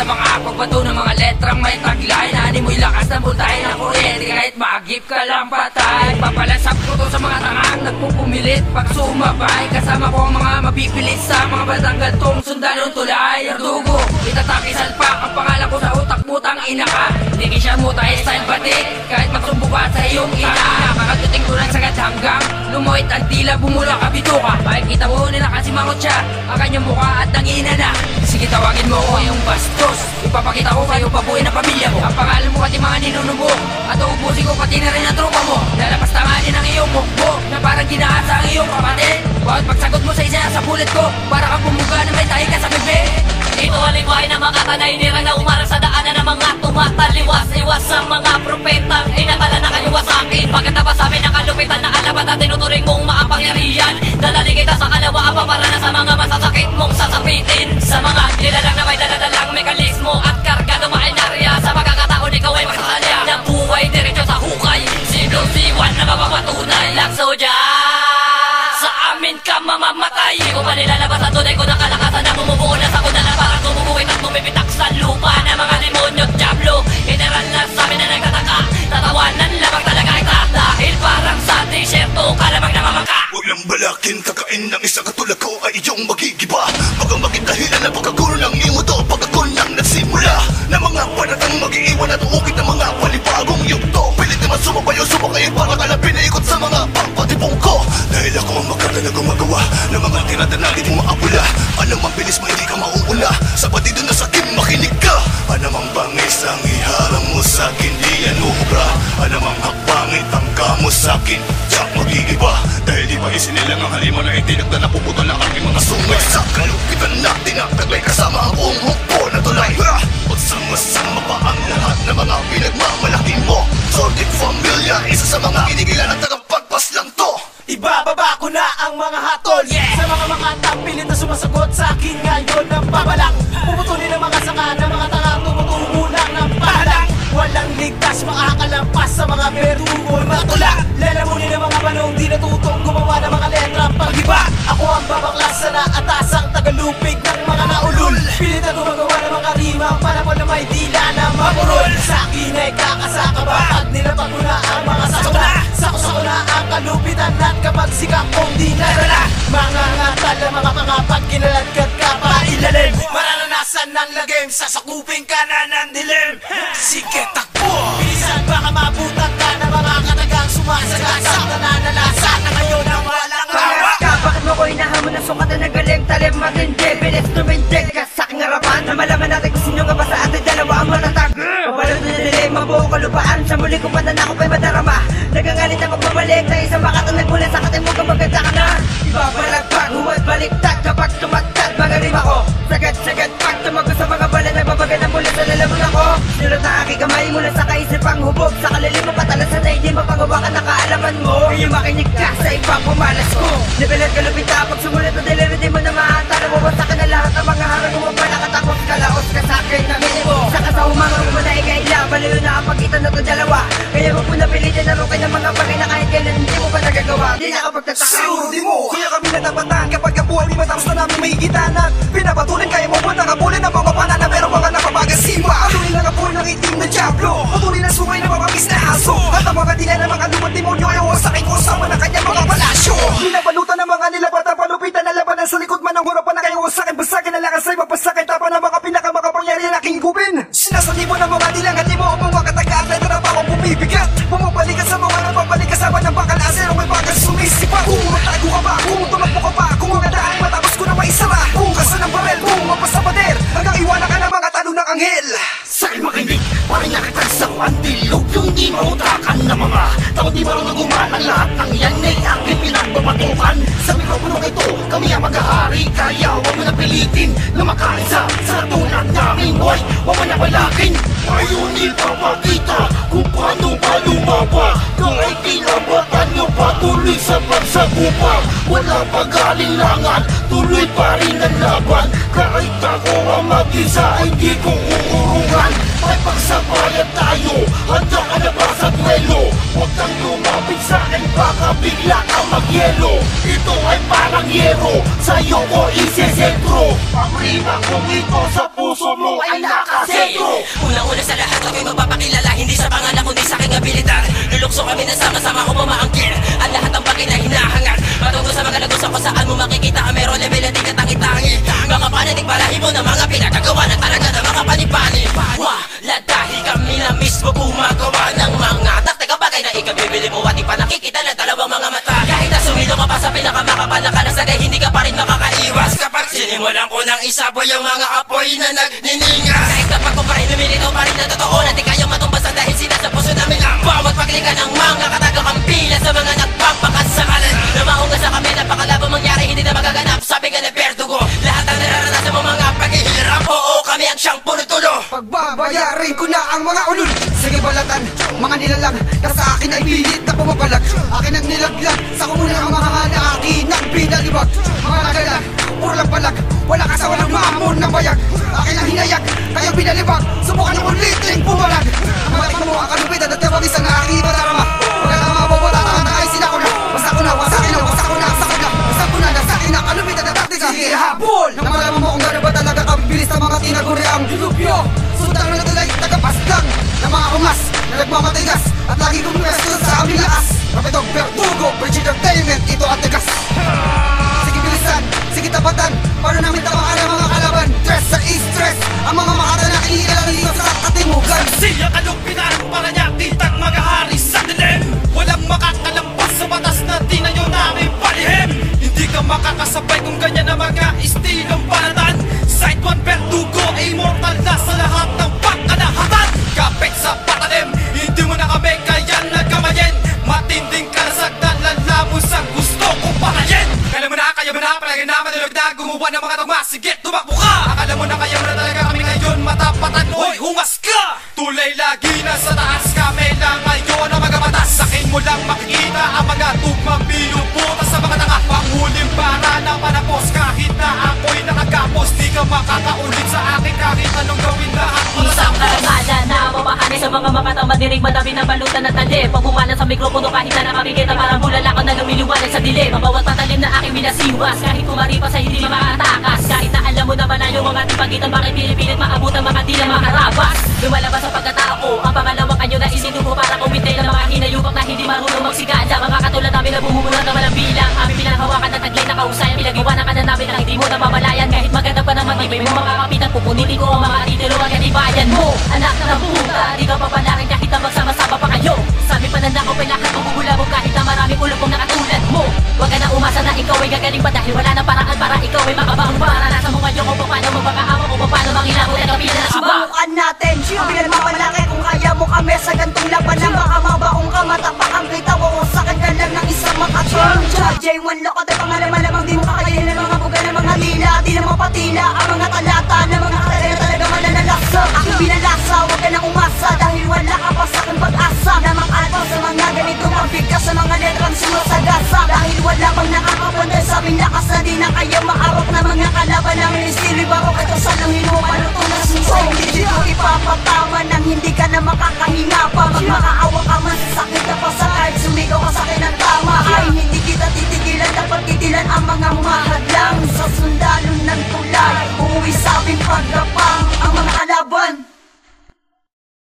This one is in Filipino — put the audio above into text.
mga pagbato ng mga letrang may taglay. Nani mo'y lakas ng buntay ng kuryente, kahit maagip ka lang patay. Papalasap ko to sa mga tangang nagpupumilit pag sumabay. Kasama ko ang mga mapipilit sa mga batang gantong sundalong tulay. Dugo, itataki salpak ang pangalan ko sa utak mo, tang ina ka. Hindi siya mo tayo style batik, kahit magsumbuka sa iyong ina. Nakakatuting ko lang sagad hanggang lumuhit ang tila, bumula ka bituka. Makikita mo nila kasi mangot siya ang kanyang mukha at nangina na. Sige, tawagin mo ko yung bastos, ipapakita ko kayo pabuhay na pamilya mo. Ang pangalan mo pati mga ninunubok, at uubusin ko pati na rin ang tropa mo. Lalabas tanganin ang iyong mukbok na parang ginaasa ang iyong kapatid. Bawat pagsagot mo sa isa sa bulit ko, para kang bumuga na may tahi ka sa bibig. Ito ang lingwahe ng mga kanay-nirang na umarang sa daanan ng mga tumataliwas. Iwas sa mga propetang inakala na kayo wasakin. Pagkatapos sa amin ang kalupitan na alabat at tinuturing mong maapangyarihan. Dalali kita sa kalawa para na sa mga masasakit mong sasapitin. Sa mga nilalang na may daladalang mekanismo at karga dumainarya. Sa pagkakataon ikaw ay magsasalya na buhay diretso sa hukay. Sinusiwan na mapapatunay lang sodya. Sa amin ka mamamatay. Di ko pa nilalabas ang tunay ko na kalakasan na bumubuo na sa kudalan. Parang gumuguwit at bumibitak sa lupa na mga demonyo at diablo. General na sa amin na nagtataka, tatawanan labang talaga kita. Dahil parang sa disyerto ka lamang namamangka. Huwag lang balakin, kakain ng isang katulad ko ay iyong magigiba. Bagang maging dahilan na pagkagulo ng imo to. Pagkakul lang nagsimula na mga panatang mag-iiwan at uukit ng mga palibagong yugto. Pilit naman sumabayo, sumakayin para kalapin na ikot sa mga pangpatipong ko. Dahil ako ang magkata na gumagawa ng mga tinatanagin mong maapula. Alam ang bilis mo, hindi ka mauuna. Sa batido na sakin, makinig ka. Anamang bangis ang iharang mo sa'kin, di yan ubra. Anamang hakbangit ang kamo sa'kin, tiyak magigiba. Dahil di pa isinilang ang halimaw na itinag na napuputol ang aking mga sungay. Sa kalupitan na tinataglay kasama ang buong hukbo na tulay. Pagsama-sama pa ang lahat ng mga pinagmamalaki mo. Sordik Familia, isa sa mga kinigilan at tagapagpas lang to. Ibababa ko na ang mga hatol, sa mga tapilit na sumasagot sa akin ngayon ng babalang. Puputulin ang mga sanga ng mga tangang tumutubo lang ng pahalang. Walang ligtas makakalampas sa mga berdugo na tula. Lalamunin ang mga manong di natutong gumawa ng mga letrang pag-iba. Ako ang babaklas sa naatasang tagalupig ng mga naulul. Pilit na gumagawa ng mga rima, panapon na may dila na mamurol. Sa akin ay kakasaka ba at nilapag ko na ang mga sakuna. Sako-sako na ang kalupitan at kapag sikap kong di nadala. Mga ngatal na mga pangapag kinaladkad ka pa ilalim. Mararanasan ng lagim, sasakupin ka na ng dilim. Sige takbo, bilisan baka mabutan ka na mga katagang sumasagasang nananalasa na ngayon ang walang hawak. Bakit mo ko hinahamon na sukat na nagaling talim matindi? Bilis tumindig ka sa aking harapan na malaman natin kung sino nga ba sa ating dalawa ang matatag. Papalod na nilim ang buong kalupaan, sa muli kong pananakop ay madarama. Nagangalit ang pagbabalik na isang makatanag mula sa katin mo kung maganda ka na. Ibabalagpag, huwag baliktad kapag tumatad mga rima ko. Sagad-sagad pag tumago sa mga balan, nagbabagal ng mula sa lalaman ako. Nilot na aking kamay mula sa kaisipang hubog, sa kalilim mo patalasan na hindi mapagawa na kaalaman mo. Iyong makinig ka sa ibang pumalas ko. Nabilat kalupita pag sumulat na deliver, di mo na mahatala mo. Basakan na lahat ang mga harang mo, palakatakot kalaos ka sa akin na minimo. Saka sa umangang mo na ikaila, balayo na ang pagitan na to dalawa. Kaya mo po napilitin na rukay ng mga bagay na kahit kailan hindi mo pa nagagawa. Di nakapagtataka. Siguro di mo, kaya kami natapatan kapag ang buhay di matapos na namin may higitanan. Pinapatuloy kaya mo ba nakapulin ang mga panana pero mga napapagasima. Patuloy lang ang buhay ng itim na diablo. Patuloy lang sumay na mapapis na haso. At ang mga tila ng mga lumang demonyo ay wasakin ko sama ng kanyang mga palasyo. Binabalutan ng mga nilabat ang palupitan na labanan sa likod man ng hurapan na kayo wasakin. Basakin na lakas ay magpasakin tapan ng mga pinakamakapangyarihan na aking gubin. Sinasali mo ng mga tilang at di mo upang makatagaan na trabaho kong bumibigat. Bumabalik ka sa mga nababalik kasama ng bakal aser o may bakal sumisipa. Kung magtago ka ba, kung tumakbo ka ba, kung magandaan matapos ko na maisara. Kung kasan ng barel, kung mapasapader, hanggang iwanan ka ng mga talong ng anghel. Sa'kin makinig, parang nakitag sa andilog. Yung di mautakan na mga tao di marunong gumalang. Lahat ng yan ay aking pinagbabatukan. Sa mikroponong ito, kami ang maghahari. Kaya huwag mo na pilitin na makaisa sa tulad namin, boy. Huwag mo na balakin. Ngayon ipapakita kung paano ba lumaba. Kahit tinabatan nyo patuloy sa pagsagupa. Wala pag-alinlangan, tuloy pa rin ang laban. Kahit ako ang mag-isa, hindi ko uurungan. May pagsabayan tayo, handa ka na ba sa duelo? Huwag kang lumapit sa akin, baka bigla kang magyelo. Ito ay parang yero, sa'yo ko isesentro. Ang rima kong ito sa puso mo ay lakas pangalan kundi sa aking abilidad. Lulukso kami na sama-sama ko pamaangkin ang lahat ng bagay na hinahangat. Patungo sa mga lagos ako saan mo makikita ang meron level na di katangi-tangi. Mga pananig balahibo ng mga pinagagawa na talaga ng mga panipani. Wala dahil kami na mismo gumagawa ng mga taktika bagay na ikabibili mo at di pa nakikita ng dalawang mga mata. Kahit na sumilo ka pa sa pinakamakapal na kalasagay, hindi ka pa rin makakaiwas kapag sinimulan ko ng isaboy ang mga apoy na nagniningas. Kahit kapag ko pa rin lumilitaw pa rin na totoo na di kayang matumbasan dahil sila sa puso namin ang bawat paglika ng mga katagagang pila sa mga nagpapakasamalan na maunga sa kami napakalabo mangyari hindi na magaganap. Sabi nga ni Verdugo, lahat ang nararanasan mo mga paghihirap, oo kami ang siyang punutulo. Pagbabayarin ko na ang mga ulul. Sige balatan, mga nilalang na sa akin ay pilit na pumapalag. Akin ang nilaglag, sa kumunan ang mga hana akin ang pinalibag. Mga nagalag, puro lang palag, wala ka sa walang maamon ng bayag. Akin ang hinayag, kayang pinalibag, subukan ng uliting pumalag. Matik mo ang kalupitan at tawag isang aking ipadarama. Wala na mga bobola, ay sila ko na. Basta ko na, wasakin na, basta ko na, sakit na. Basta ko na, nasakin na, kalupitan at taktika. Sige, habol! Nang malaman mo kung gano'n ba talaga kabilis sa mga tinaguri ang dilubyo. Sundang na tulay, tagapaslang ng mga ungas na nagmamatigas at lagi kong pwesto sa aming lakas. Kapitong Verdugo, Bridge Entertainment, ito at tigas. Sige bilisan, sige tapatan, paano namin tamaan ang mga kalaban. Stress sa stress, ang mga makata na iniilan dito sa katimugan. Siya kalupitan para niya kitang mga hari sa dilim. Walang makakalampas sa batas na tinayo namin palihim. Hindi ka makakasabay kung ganyan na mga istilong panatan. Side 1 Verdugo, immortal na sa lahat ng pagkanahatan. Kapit sa patalim, hindi mo na kami kaya nagkamayin. Matinding karasagdan, lalamo sa gusto kong patayin. Kala mo na, kaya mo na, palagi na madulog na gumawa ng mga tugma. Sige, tumakbo ka. Akala mo na kaya mo na talaga kami ngayon matapatan. Hoy, hungas ka! Tulay lagi na sa taas, kami lang ngayon ang mga batas. Sakin mo lang makikita ang mga tugmang binubuta sa mga tanga. Panghuling para na panapos, kahit na ako'y nakagapos. Di ka makakaulit sa akin kahit anong gawin lahat. Isang karangalan na mapahanay sa mga makatang madirig, madami na balutan at talim. Pag bumanan sa mikropono kahit na nakakikita, parang bulalakaw na lumiliwanag sa dilim. Ang bawat patalim na aking binasiwas, kahit kumaripas ay hindi makatakas. Kahit na alam mo na malayo ang ating pagitan, bakit pinipilit maabot ang mga tila makarabas. Lumalabas ang pagkatao, ang pangalawang kanyo na isinubo para kumite ng mga hinayupang na hindi marunong magsigala. Mga katulad namin na bumubulat na walang bilang, aming pinanghawakan na taglay na kahusayan. Pinag-iwanan ka na namin na hindi mo na mamalayan. Kahit maganda pa naman, iba'y mo makakapitan, pupunitin ko ang mga titulo agad ibayan mo. Anak na puta, di ka papalarin kahit na magsama-sama pa kayo. Sabi pa na ako ay lahat magugulabog kahit na maraming ulupong nakatulad mo. Huwag ka na umasa na ikaw ay gagaling pa dahil wala na paraan para ikaw ay makabahong para nasa mo ngayon kung paano magpakaama kung paano mangilabot at kapila na suba. Subukan natin, bilang mapalaki kung kaya mo kami sa gantong laban na baka mabaong ka matapak ang kita o sakin ka lang ng isang makatong. J1 loko at pangalan malamang di mo kakayanin ng mga buga ng mga tila. Di na mapatila ang mga talata ng mga katalaga talaga mananalasa. Aking binalasa, huwag ka na umasa dahil wala ka pa sa aking pag-asa na makataw sa mga ganitong pagbigas sa mga letrang sumasagasa. Dahil wala pang nakakapantay sa aming lakas na di na kaya maarok na mga kalaban namin estilo barok. Ito sa langin mo panutunas mo sa hindi dito ipapatama nang hindi ka na makakalaban.